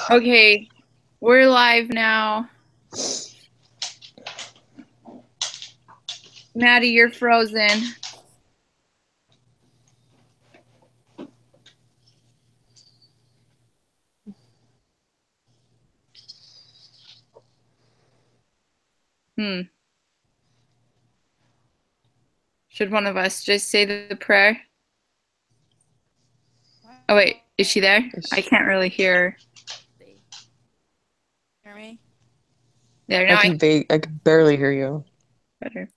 Okay, we're live now. Maddie, you're frozen. Should one of us just say the prayer? Oh, wait, is she there? I can't really hear her. Hear me? There, now I can barely hear you. Better.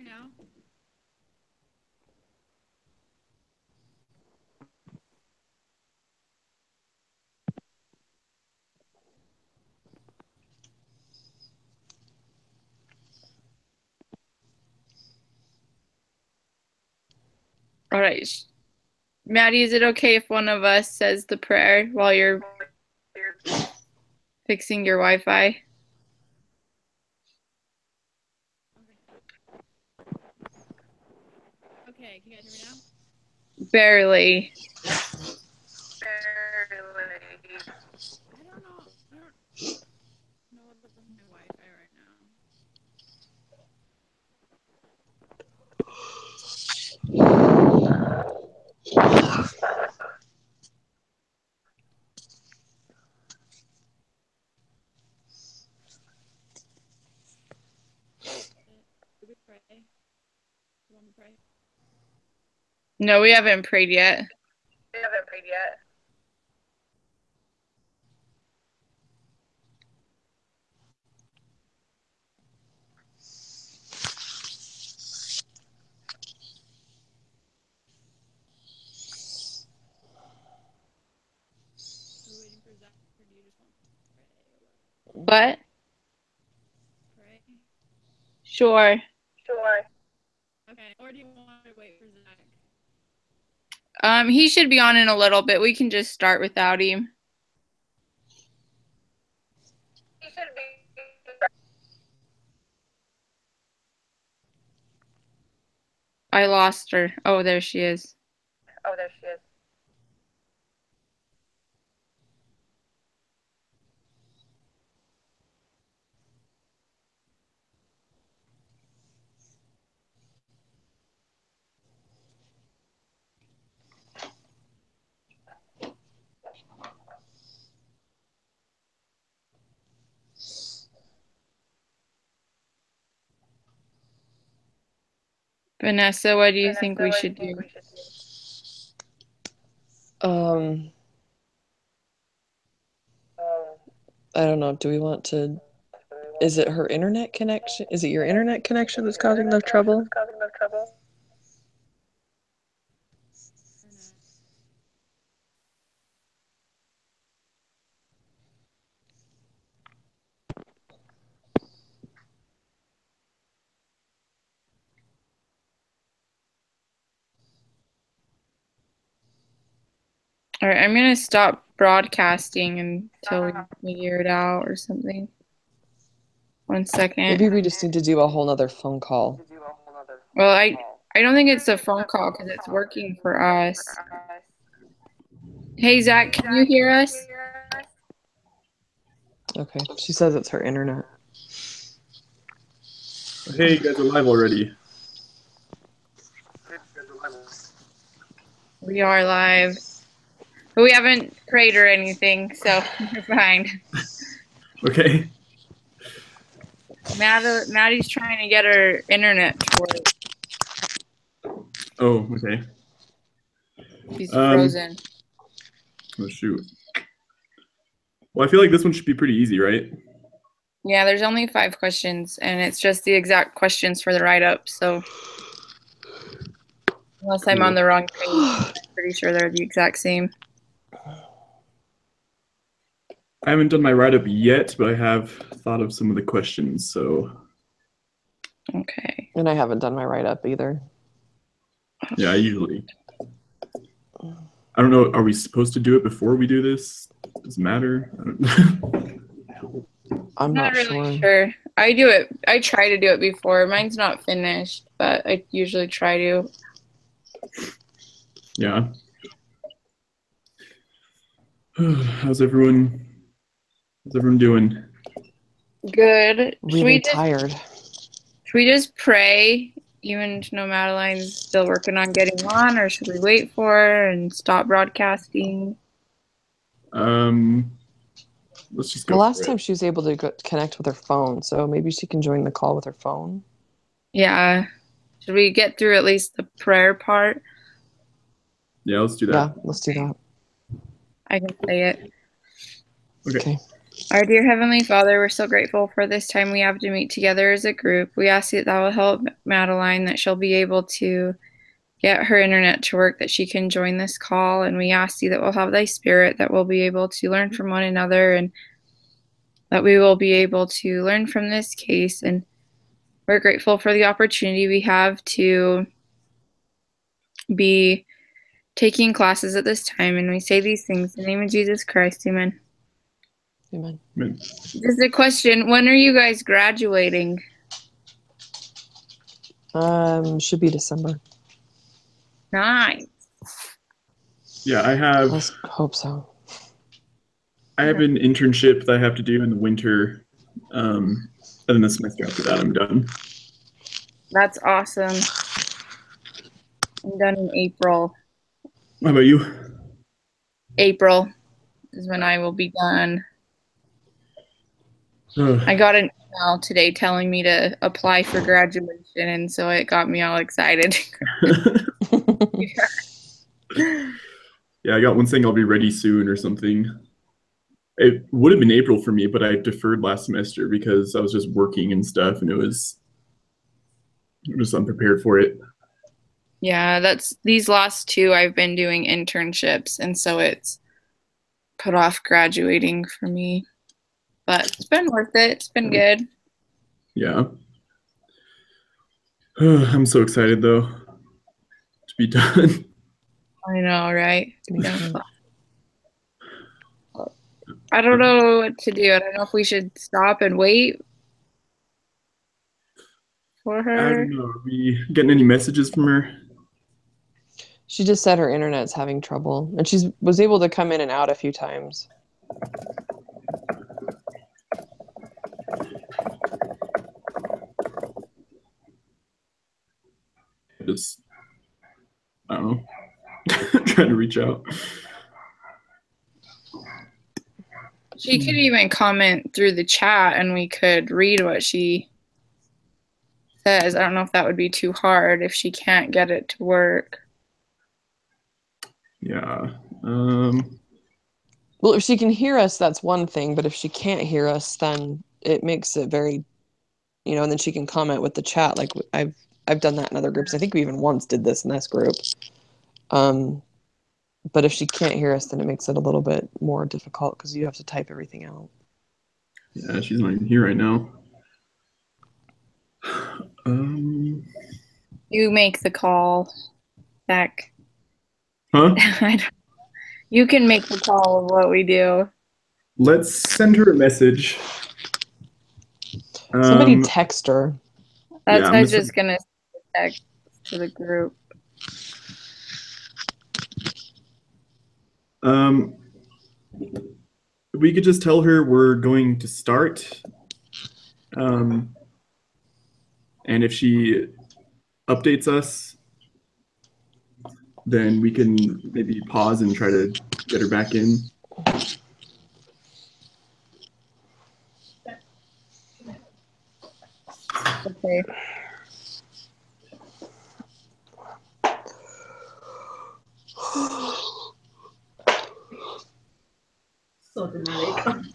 Now? All right. Maddie, is it okay if one of us says the prayer while you're fixing your Wi-Fi? Okay, can you guys hear me now? Barely. I don't know. I don't know what's up with my Wi-Fi right now. Did we pray? You want me to pray? No, we haven't prayed yet. Are we waiting for Zach, or do you just want to pray? What? Pray? Sure. Okay, or do you want to wait for Zach? He should be on in a little bit. We can just start without him. I lost her. Oh, there she is. Vanessa, what do you think we should do? I don't know. Do we want to? Is it her internet connection? Is it your internet connection that's causing the trouble? All right, I'm gonna stop broadcasting until we figure it out or something. 1 second. Maybe we just need to do a whole nother phone call. Well, I don't think it's a phone call because it's working for us. Hey, Zach, can you hear us? Okay. She says it's her internet. Hey, you guys are live already. We are live. But we haven't prayed or anything, so we're fine. Okay. Maddie's trying to get her internet to work. Oh, okay. She's frozen. Oh, shoot. Well, I feel like this one should be pretty easy, right? Yeah, there's only 5 questions, and it's just the exact questions for the write-up, so. Unless I'm on the wrong page. I'm pretty sure they're the exact same. I haven't done my write-up yet, but I have thought of some of the questions, so Okay. And I haven't done my write-up either. yeah, I don't know, are we supposed to do it before we do this? Does it matter? I'm not really sure. sure. I do it. I try to do it before. Mine's not finished, but I usually try to. Yeah. How's everyone doing? Good. Really tired. Should we just pray, even though Madeline's still working on getting on, or should we wait for her and stop broadcasting? Let's just The go last for time it. she was able to connect with her phone, so maybe she can join the call with her phone. Yeah. Should we get through at least the prayer part? Yeah, let's do that. Yeah, let's do that. I can say it. Okay. Our dear Heavenly Father, we're so grateful for this time we have to meet together as a group. We ask that will help Madeline, that she'll be able to get her internet to work, that she can join this call. And we ask you that we'll have thy spirit, that we'll be able to learn from one another, and that we will be able to learn from this case. And we're grateful for the opportunity we have to be taking classes at this time. And we say these things in the name of Jesus Christ. Amen. Amen. Just a question. When are you guys graduating? Should be December. Nice. Yeah, I have Let's hope so. I have an internship that I have to do in the winter. And then the semester after that I'm done. That's awesome. I'm done in April. How about you? April is when I will be done. Ugh. I got an email today telling me to apply for graduation, and so it got me all excited. Yeah, I got one saying I'll be ready soon or something. It would have been April for me, but I deferred last semester because I was just working and stuff, and it was just unprepared for it. Yeah, that's these last two I've been doing internships, and so it's put off graduating for me. But it's been worth it. It's been good. Yeah. I'm so excited though to be done. I know, right? Me too. I don't know what to do. I don't know if we should stop and wait for I her. don't know. Are we getting any messages from her? She just said her internet's having trouble, and she was able to come in and out a few times. Just, I don't know. Trying to reach out. She could even comment through the chat and we could read what she says. I don't know if that would be too hard if she can't get it to work. Yeah. Well, if she can hear us, that's one thing, but if she can't hear us, then it makes it very, and then she can comment with the chat. Like I've done that in other groups. I think we even once did this in this group. But if she can't hear us, then it makes it a little bit more difficult because you have to type everything out. Yeah, she's not even here right now. You make the call, Beck. Huh? You can make the call of what we do. Let's send her a message. Somebody text her. That's Yeah, I was just gonna text to the group. We could just tell her we're going to start. And if she updates us, then we can maybe pause and try to get her back in. Okay. So dramatic.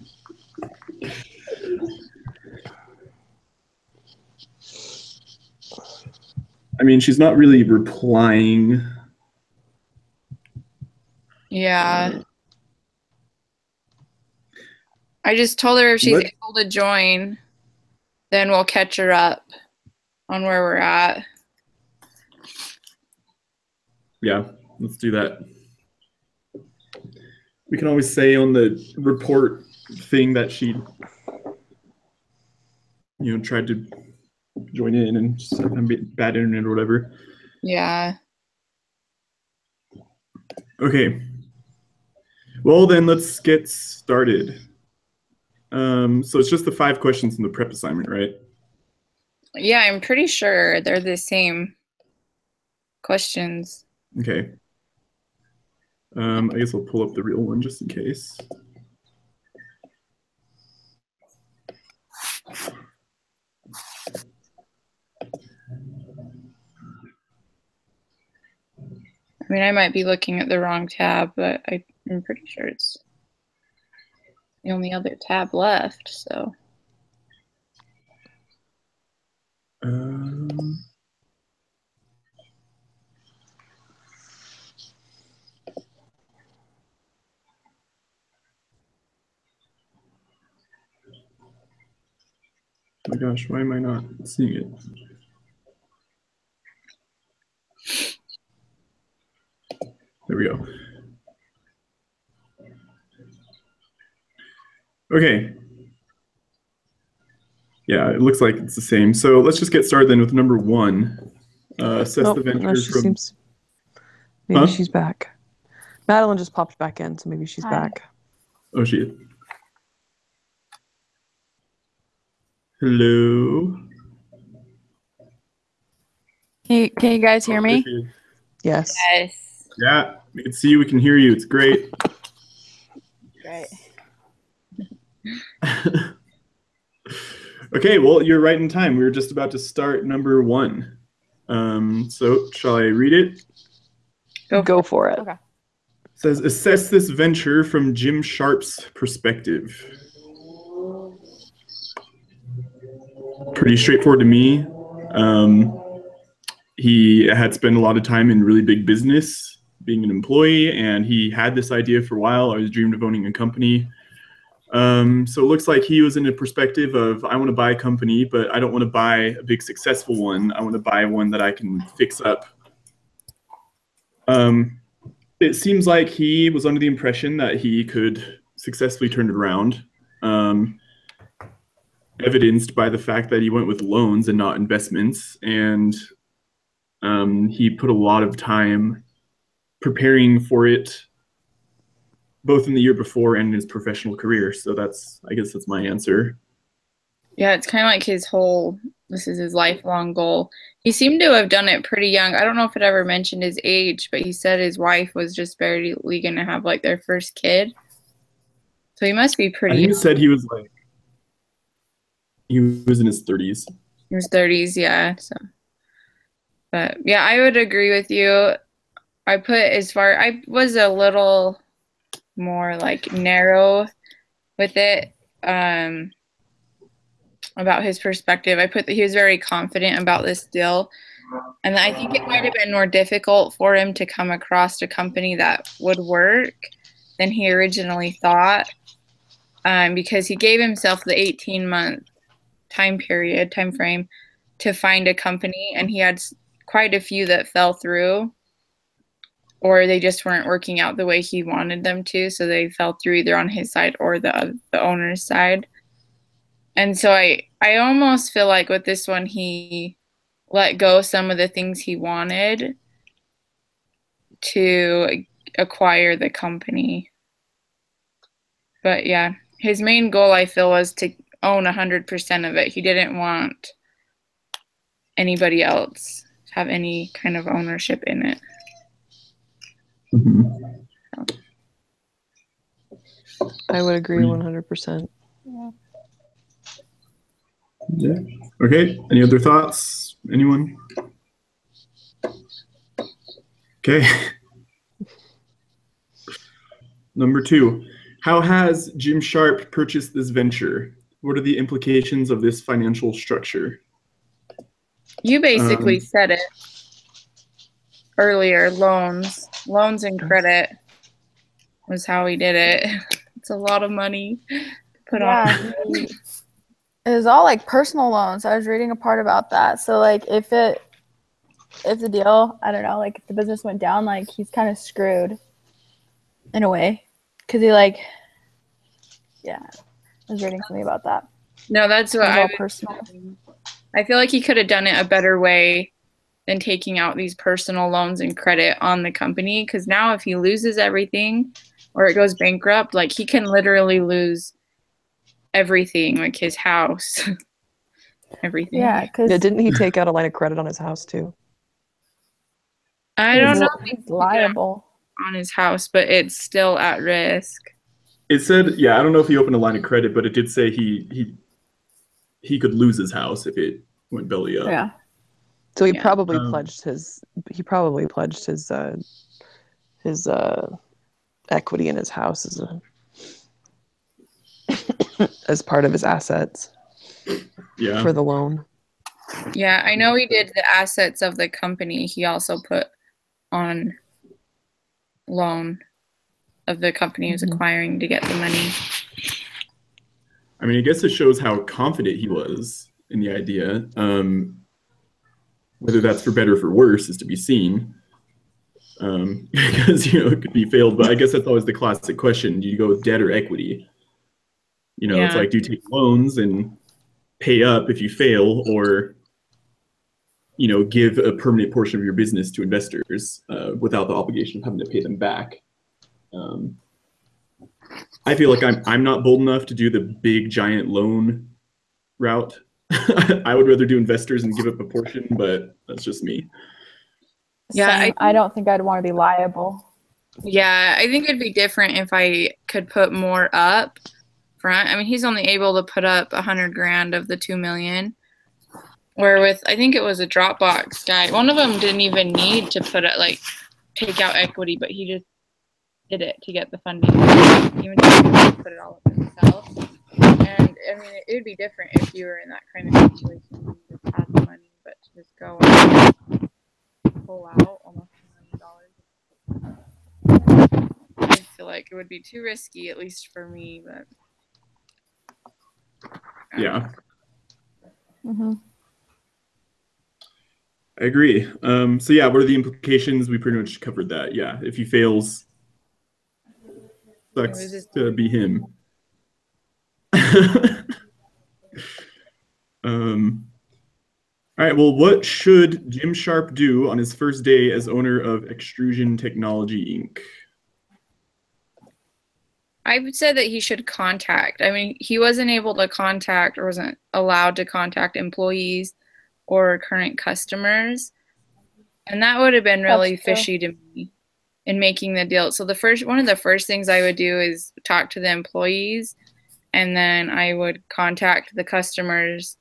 I mean, she's not really replying. Yeah. I just told her if she's able to join, then we'll catch her up on where we're at. Yeah, let's do that. We can always say on the report thing that she, tried to join in and just have bad internet or whatever. Yeah. Okay. Well, then let's get started. So it's just the 5 questions in the prep assignment, right? Yeah, I'm pretty sure they're the same questions. Okay. I guess I'll pull up the real one just in case. I mean, I might be looking at the wrong tab, but I'm pretty sure it's the only other tab left, so. Oh my gosh, why am I not seeing it? There we go. Okay. Yeah, it looks like it's the same. So let's just get started then with number 1. Assess the venture from... Maybe she's back. Madeline just popped back in, so maybe she's back. Oh, she is. Hello? Can you guys hear me? Yes. Yes. Yeah, we can see you, we can hear you. It's great. Great. Okay, well, you're right in time. We were just about to start number 1. So shall I read it? Go for it. Okay. It says, assess this venture from Jim Sharpe's perspective. Pretty straightforward to me. He had spent a lot of time in really big business, being an employee, and he had this idea for a while. I always dreamed of owning a company. So it looks like he was in a perspective of, I want to buy a company, but I don't want to buy a big successful one. I want to buy one that I can fix up. It seems like he was under the impression that he could successfully turn it around, evidenced by the fact that he went with loans and not investments. And he put a lot of time preparing for it, both in the year before and in his professional career. So I guess that's my answer. Yeah, it's kind of like this is his lifelong goal. He seemed to have done it pretty young. I don't know if it ever mentioned his age, but he said his wife was just barely going to have like their first kid. So he must be pretty I think young. he said he was in his 30s. In his 30s, yeah. So, but yeah, I would agree with you. I was a little more like narrow with it. About his perspective. I put that he was very confident about this deal. And I think it might have been more difficult for him to come across a company that would work than he originally thought, because he gave himself the 18-month time frame to find a company, and he had quite a few that fell through, or they just weren't working out the way he wanted them to, so they fell through either on his side or the owner's side. And so I almost feel like with this one, he let go some of the things he wanted to acquire the company. But yeah, his main goal, I feel, was to own 100% of it. He didn't want anybody else to have any kind of ownership in it. Mm-hmm. I would agree 100%. Yeah. Okay. Any other thoughts? Anyone? Okay. Number 2. How has Jim Sharpe purchased this venture? What are the implications of this financial structure? You basically said it earlier. Loans and credit was how he did it. It's a lot of money to put on. It was all like personal loans. I was reading a part about that. So like if the deal, I don't know, like if the business went down, like he's kind of screwed in a way, because he I was reading something about that. No, that's what all personal. I feel like he could have done it a better way than taking out these personal loans and credit on the company, because now if he loses everything or it goes bankrupt, like he can literally lose everything, like his house, everything. Yeah, because didn't he take out a line of credit on his house too? I don't know if he's liable on his house, but it's still at risk. It said, I don't know if he opened a line of credit, but it did say he could lose his house if it went belly up. Yeah. So he probably pledged his equity in his house as part of his assets. Yeah. For the loan. Yeah, I know he did the assets of the company. He also put on loan of the company he was acquiring to get the money. I mean, I guess it shows how confident he was in the idea. Whether that's for better or for worse is to be seen. Because, it could be failed, but I guess that's always the classic question. Do you go with debt or equity? It's like, do you take loans and pay up if you fail, or, give a permanent portion of your business to investors without the obligation of having to pay them back? I feel like I'm not bold enough to do the big giant loan route. I would rather do investors and give up a portion, but that's just me. Yeah, I don't think I'd want to be liable. Yeah, I think it'd be different if I could put more up front. I mean, he's only able to put up $100,000 of the $2 million. Where with, I think it was a Dropbox guy, one of them didn't even need to take out equity, but he just did it to get the funding. Even if he put it all up himself. And I mean, it would be different if you were in that kind of situation. You just had the money, but to just go and pull out almost $1 million. I feel like it would be too risky, at least for me. But yeah. Mm-hmm. I agree. So yeah, what are the implications? We pretty much covered that. Yeah, if he fails, sucks to be him. All right, well, what should Jim Sharpe do on his first day as owner of Extrusion Technology, Inc.? I would say that he should contact. I mean, he wasn't able to contact or wasn't allowed to contact employees or current customers. And that would have been really fishy to me in making the deal. So one of the first things I would do is talk to the employees, and then I would contact the customers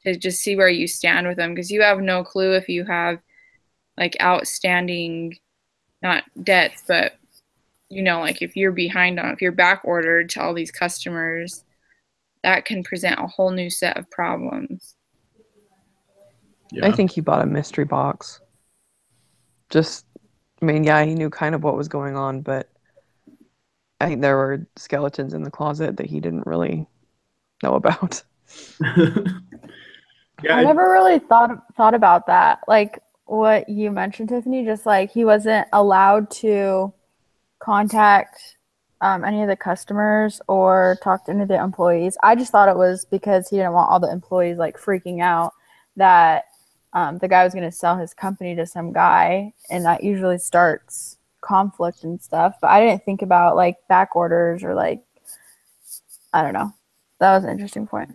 to just see where you stand with them, because you have no clue if you have like outstanding, not debts, but like if you're behind if you're back ordered to all these customers, that can present a whole new set of problems. Yeah. I think he bought a mystery box. He knew kind of what was going on, but I think there were skeletons in the closet that he didn't really know about. Yeah, I never really thought about that. Like what you mentioned, Tiffany, just like he wasn't allowed to contact any of the customers or talk to any of the employees. I just thought it was because he didn't want all the employees like freaking out that the guy was going to sell his company to some guy, and that usually starts conflict and stuff. But I didn't think about like back orders or like, I don't know. That was an interesting point.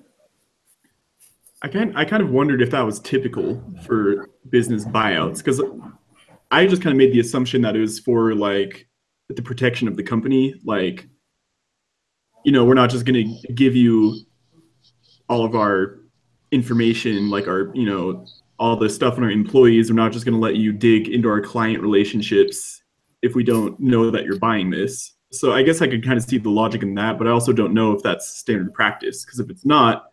I kind of wondered if that was typical for business buyouts, because I just kind of made the assumption that it was for like the protection of the company. Like, we're not just going to give you all of our information, like our, all the stuff on our employees. We're not just going to let you dig into our client relationships if we don't know that you're buying this. So I guess I could kind of see the logic in that, but I also don't know if that's standard practice, because if it's not,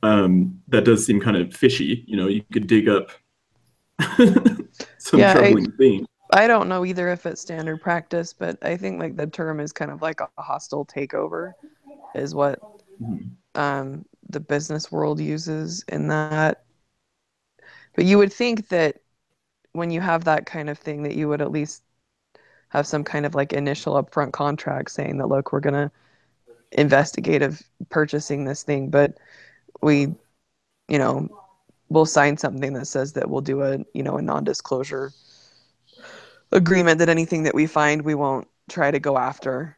that does seem kind of fishy. You could dig up some Yeah, troubling things. I don't know either if it's standard practice, but I think like the term is kind of like a hostile takeover is what the business world uses in that. But you would think that when you have that kind of thing that you would at least have some kind of like initial upfront contract saying that, look, we're going to investigate of purchasing this thing, but we, we'll sign something that says that we'll do a non-disclosure agreement that anything that we find, we won't try to go after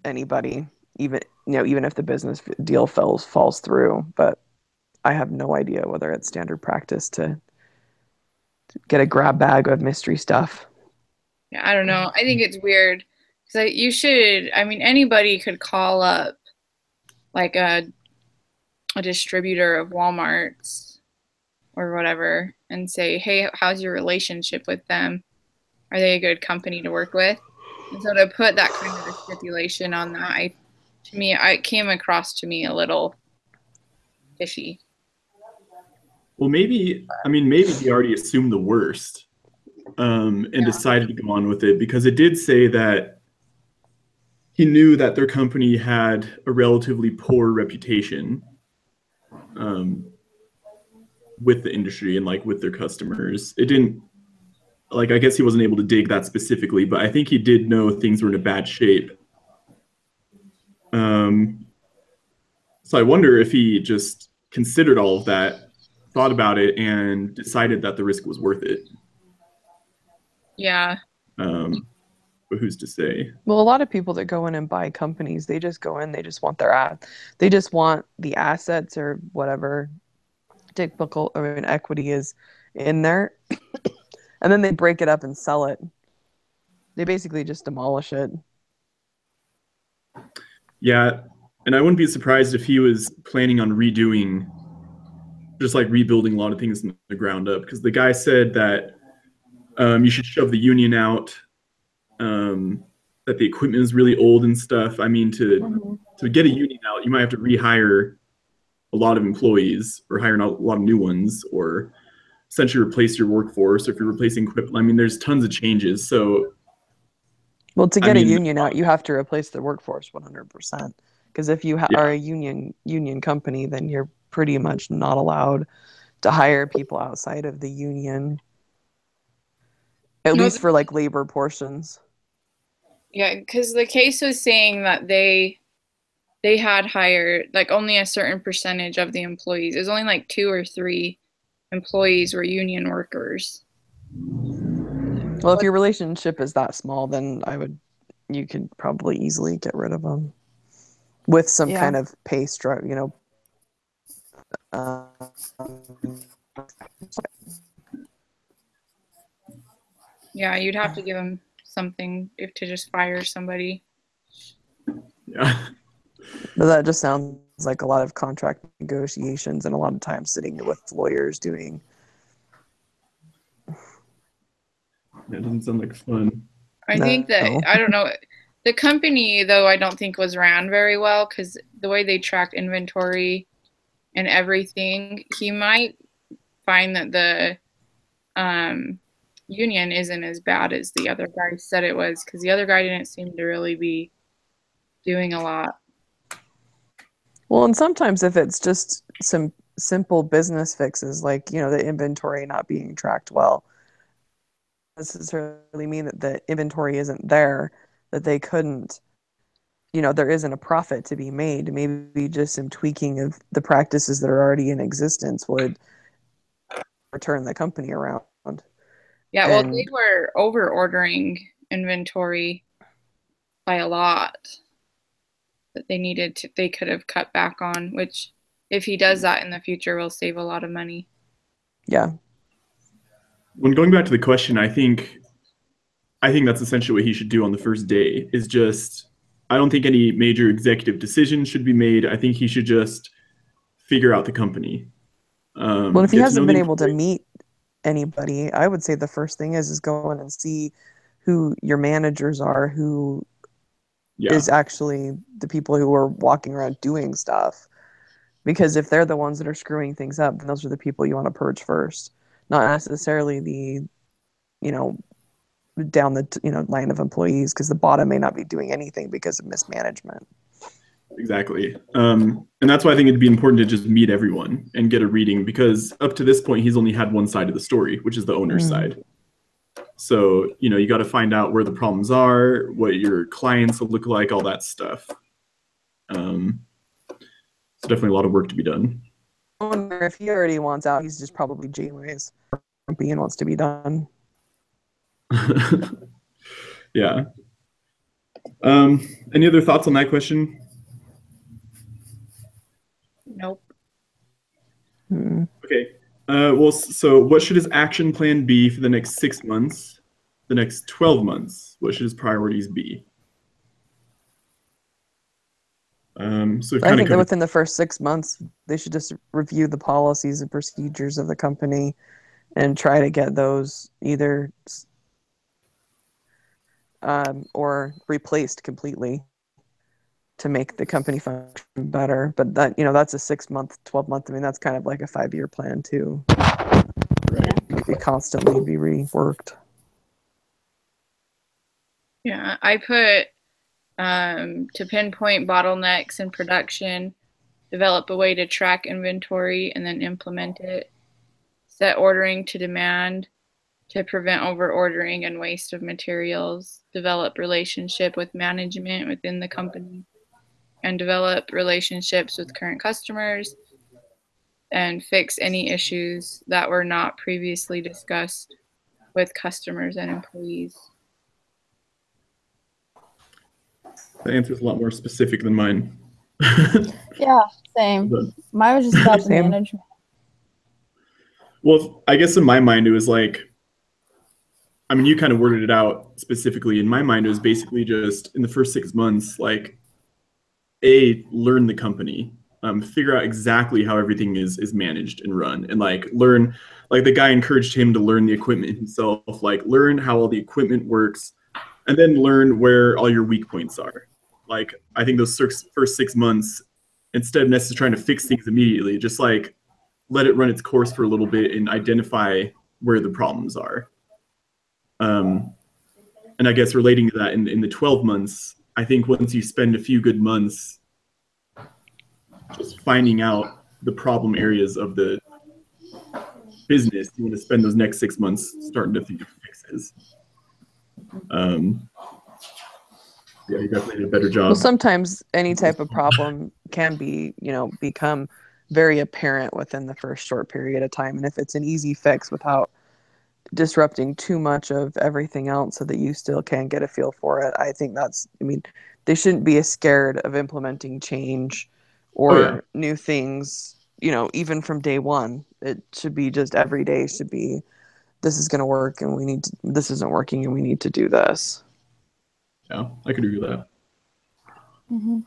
anybody, even if the business deal falls through. But I have no idea whether it's standard practice to get a grab bag of mystery stuff. Yeah, I don't know. I think it's weird because anybody could call up like a distributor of Walmart's or whatever and say, hey, how's your relationship with them? Are they a good company to work with? And so to put that kind of a stipulation on that, it came across to me a little fishy. Well, maybe he already assumed the worst, and decided to go on with it, because it did say that he knew that their company had a relatively poor reputation with the industry and like with their customers. It didn't, like, I guess he wasn't able to dig that specifically, but I think he did know things were in a bad shape. So I wonder if he just considered all of that, thought about it, and decided that the risk was worth it. Yeah. But who's to say? Well, a lot of people that go in and buy companies, they just go in, they just want they just want the assets or whatever typical equity is in there, and then they break it up and sell it. They basically just demolish it. Yeah, and I wouldn't be surprised if he was planning on rebuilding a lot of things from the ground up, because the guy said that you should shove the union out, that the equipment is really old and stuff. I mean, to get a union out, you might have to rehire a lot of employees or hire a lot of new ones, or essentially replace your workforce. Or if you're replacing equipment, there's tons of changes. So, well, to get a union out, you have to replace the workforce 100%. Because if you are a union company, then you're pretty much not allowed to hire people outside of the union, at least for like labor portions. Yeah, because the case was saying that they had hired like only a certain percentage of the employees. It was only like 2 or 3 employees were union workers. Well, if your relationship is that small, then you could probably easily get rid of them with some kind of pay structure, Yeah, you'd have to give them something to just fire somebody. Yeah. But that just sounds like a lot of contract negotiations and a lot of time sitting with lawyers doing. That doesn't sound like fun. I think that, I don't know, the company, though, I don't think was ran very well, because the way they tracked inventory and everything, he might find that the union isn't as bad as the other guy said it was, because the other guy didn't seem to really be doing a lot. Well, and sometimes if it's just some simple business fixes, like, the inventory not being tracked well, doesn't necessarily mean that the inventory isn't there, that they couldn't, there isn't a profit to be made. Maybe just some tweaking of the practices that are already in existence would turn the company around. Yeah, well, they were over ordering inventory by a lot that they could have cut back on, which if he does that in the future will save a lot of money. Yeah. When going back to the question, I think that's essentially what he should do on the first day, is just, I don't think any major executive decisions should be made. I think he should just figure out the company. Well, if he hasn't been able to meet anybody, I would say the first thing is go in and see who your managers are, who is actually the people who are walking around doing stuff. Because if they're the ones that are screwing things up, then those are the people you want to purge first, not necessarily the, you know, down the line of employees, because the bottom may not be doing anything because of mismanagement. Exactly. And that's why I think it'd be important to just meet everyone and get a reading, because up to this point, he's only had one side of the story, which is the owner's side. So, you got to find out where the problems are, what your clients will look like, all that stuff. It's definitely a lot of work to be done. I wonder if he already wants out, he's just probably Janeway's grumpy and wants to be done. Yeah. Any other thoughts on that question? Nope. Okay. Well, so what should his action plan be for the next 6 months, the next 12 months? What should his priorities be? So I think that within the first 6 months, they should just review the policies and procedures of the company and try to get those either or replaced completely to make the company function better. But that, that's a 6 month, 12 month. I mean, that's kind of like a 5-year plan too. Right. It constantly be reworked. Yeah, I put to pinpoint bottlenecks in production, develop a way to track inventory and then implement it, set ordering to demand to prevent over ordering and waste of materials, develop relationship with management within the company, and develop relationships with current customers, and fix any issues that were not previously discussed with customers and employees. The answer is a lot more specific than mine. Yeah, same. Mine was just about the management. Well, I guess in my mind, it was like, I mean, you kind of worded it out specifically. In my mind, it was basically just in the first 6 months, like, learn the company, figure out exactly how everything is managed and run, and learn, the guy encouraged him to learn the equipment himself, learn how all the equipment works, and then learn where all your weak points are. I think those first 6 months, instead of necessarily trying to fix things immediately, just let it run its course for a little bit and identify where the problems are. And I guess relating to that, in the 12 months, I think once you spend a few good months just finding out the problem areas of the business, you want to spend those next 6 months starting to think of fixes. Yeah, you definitely did a better job. Well, sometimes any type of problem can be, become very apparent within the first short period of time. And if it's an easy fix without disrupting too much of everything else so that you still can get a feel for it, I think they shouldn't be as scared of implementing change or new things, even from day one. It should be just every day should be, this is going to work and this isn't working and we need to do this. Yeah, I could agree with that. Mm-hmm.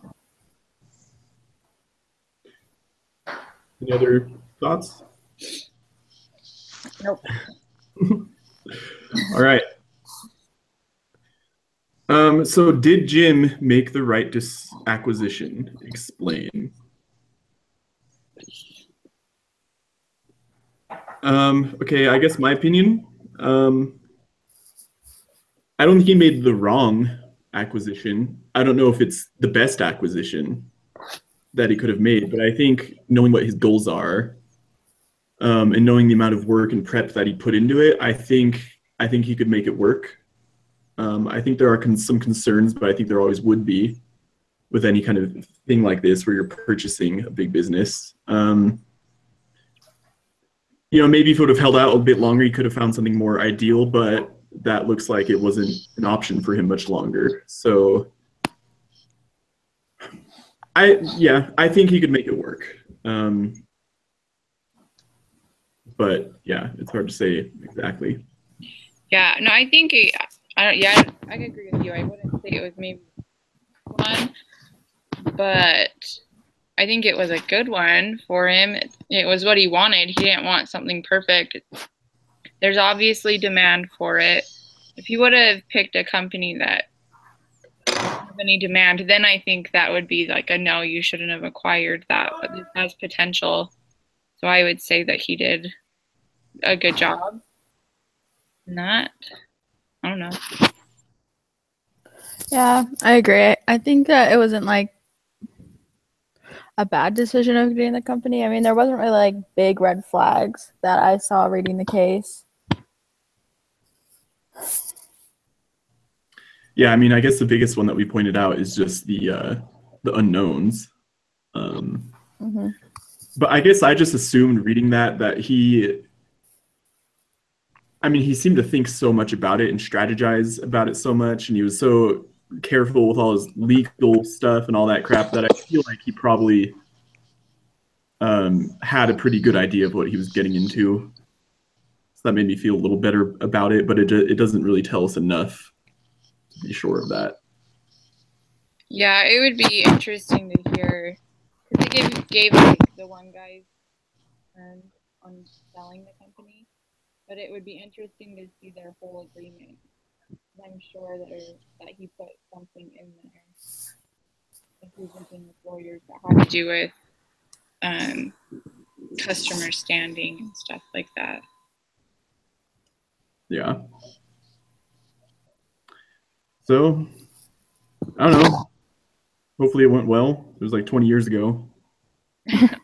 Any other thoughts? Nope. All right. So did Jim make the right acquisition? Explain. Okay, I guess my opinion. I don't think he made the wrong acquisition. I don't know if it's the best acquisition that he could have made, but I think knowing what his goals are, and knowing the amount of work and prep that he put into it, I think he could make it work. I think there are some concerns, but I think there always would be with any kind of thing like this where you're purchasing a big business. Maybe if it would have held out a bit longer, he could have found something more ideal, but that looks like it wasn't an option for him much longer. So I think he could make it work. But yeah, it's hard to say exactly. Yeah, no, I think I could agree with you. I wouldn't say it was maybe one, but I think it was a good one for him. It was what he wanted. He didn't want something perfect. There's obviously demand for it. If he would have picked a company that have any demand, then I think that would be like a no, you shouldn't have acquired that, but this has potential. So I would say that he did a good job in that. I don't know. Yeah, I agree. I think that it wasn't like a bad decision of getting the company. I mean, there wasn't really like big red flags that I saw reading the case. Yeah, I mean, I guess the biggest one that we pointed out is just the unknowns. But I guess I just assumed reading that he seemed to think so much about it and strategize about it so much, and he was so careful with all his legal stuff and all that crap that I feel like he probably had a pretty good idea of what he was getting into. So that made me feel a little better about it, but it doesn't really tell us enough to be sure of that. Yeah, it would be interesting to hear, because they gave like the one guy's terms on selling the company, but it would be interesting to see their whole agreement. I'm sure that he put something in there, if he's working with lawyers that had to do with customer standing and stuff like that. Yeah. So, I don't know. Hopefully it went well. It was like 20 years ago. A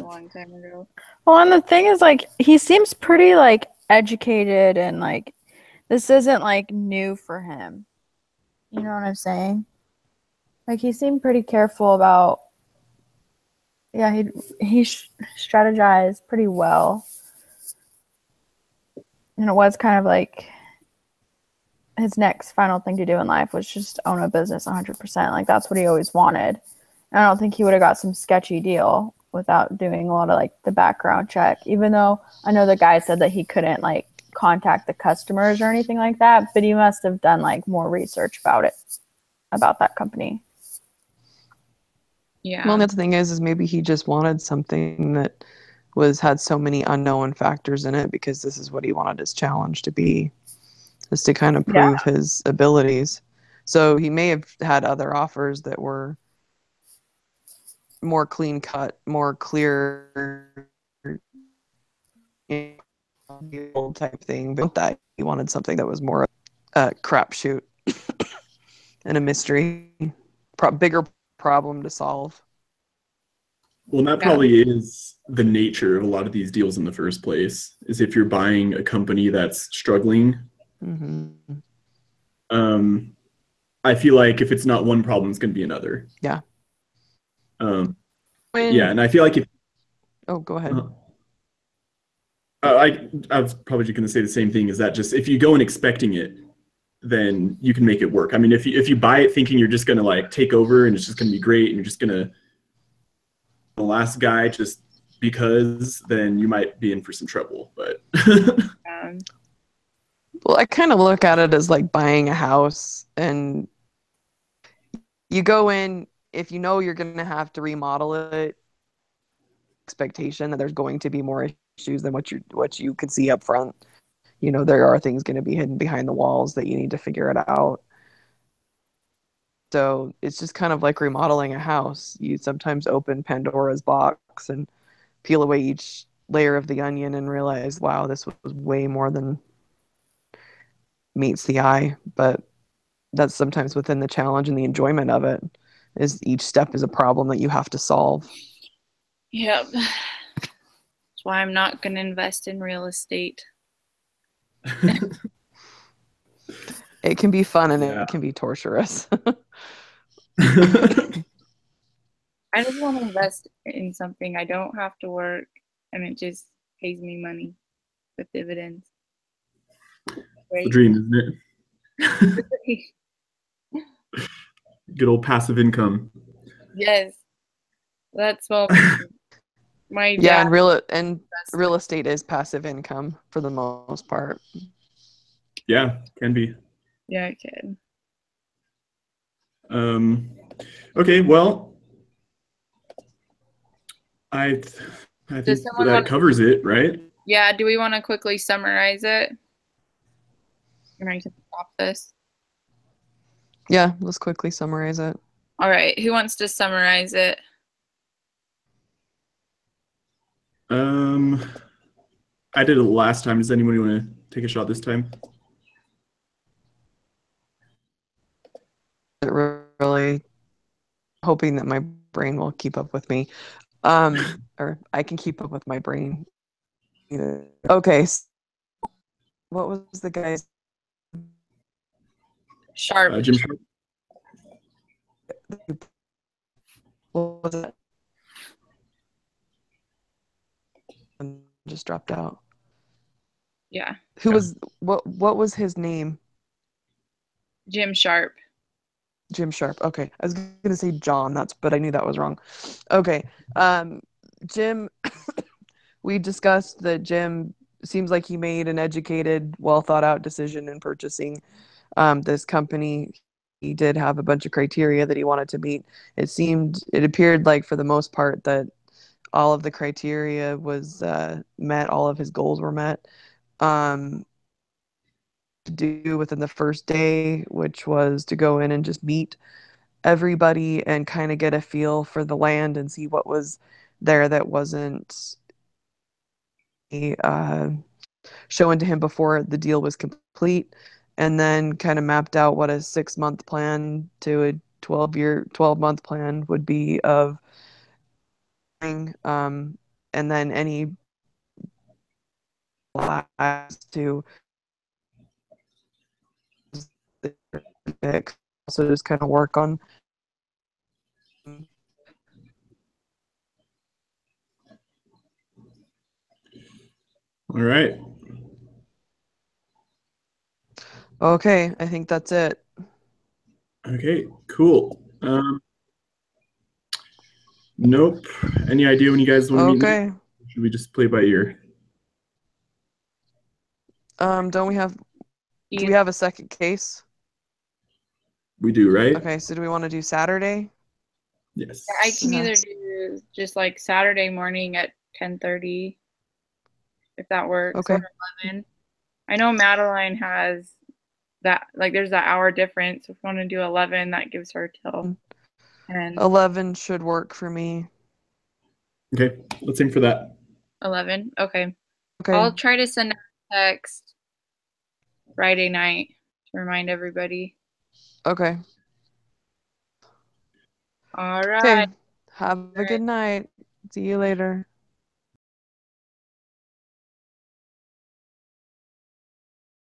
long time ago. Well, and the thing is, like, he seems pretty like educated, and like this isn't like new for him. You know what I'm saying? Like, he seemed pretty careful about. Yeah, he strategized pretty well, and it was kind of like his next final thing to do in life was just own a business 100%. Like, that's what he always wanted. And I don't think he would have got some sketchy deal without doing a lot of like the background check, even though I know the guy said that he couldn't like contact the customers or anything like that, but he must have done like more research about it, about that company. Yeah. Well, the other thing is maybe he just wanted something that had so many unknown factors in it, because this is what he wanted his challenge to be, is to kind of prove his abilities. So he may have had other offers that were more clean cut, more clear type thing, but that he wanted something that was more a crapshoot and a mystery, bigger problem to solve. Well, that probably is the nature of a lot of these deals in the first place, is if you're buying a company that's struggling. I feel like if it's not one problem, it's going to be another. Yeah. Yeah, and I feel like if... Oh, go ahead. I was probably just going to say the same thing, is that just if you go in expecting it, then you can make it work. I mean, if you buy it thinking you're just going to like take over and it's just going to be great and you're just going to the last guy just because, then you might be in for some trouble. But well, I kind of look at it as like buying a house, and you go in, if you know you're going to have to remodel it, expectation that there's going to be more issues than what you could see up front. You know, there are things going to be hidden behind the walls that you need to figure it out. So it's just kind of like remodeling a house. You sometimes open Pandora's box and peel away each layer of the onion and realize, wow, this was way more than meets the eye. But that's sometimes within the challenge and the enjoyment of it, is each step is a problem that you have to solve. Yep. That's why I'm not going to invest in real estate. It can be fun and it can be torturous. I just want to invest in something I don't have to work, and it just pays me money with dividends. It's the dream, isn't it? Good old passive income. Yes, that's well. My yeah, dad and real estate is passive income for the most part. Yeah, can be. Yeah, it can. Okay, well, I think that covers it, right? Yeah. Do we want to quickly summarize it? And I can stop this. Yeah, let's quickly summarize it. All right, who wants to summarize it? I did it last time. Does anybody want to take a shot this time? Really hoping that my brain will keep up with me. Or I can keep up with my brain. Okay. What was the guy's Sharpe. Jim Sharpe. what was it? Just dropped out. Yeah. Who was what was his name? Jim Sharpe. Jim Sharpe. Okay. I was gonna say John, but I knew that was wrong. Okay. Jim we discussed that Jim seems like he made an educated, well thought out decision in purchasing this company. He did have a bunch of criteria that he wanted to meet. It appeared like for the most part that all of the criteria was met, all of his goals were met. To do within the first day, which was to go in and just meet everybody and kind of get a feel for the land and see what was there that wasn't uh, shown to him before the deal was complete, and then kind of mapped out what a 6-month plan to a 12-month plan would be of and then any to also just kind of work on. All right. Okay, I think that's it. Okay, cool. Nope. Any idea when you guys want to meet Okay. next? Should we just play by ear? Do we have a second case? We do, right? Okay, so do we want to do Saturday? Yes. I can either do just like Saturday morning at 10:30, if that works, Okay. or 11. I know Madeline has that, like, there's that hour difference. If we want to do 11, that gives her till 10. 11 should work for me. Okay, let's aim for that. 11. Okay. Okay. I'll try to send a text Friday night to remind everybody. Okay. All right. Okay. Have a good night. See you later.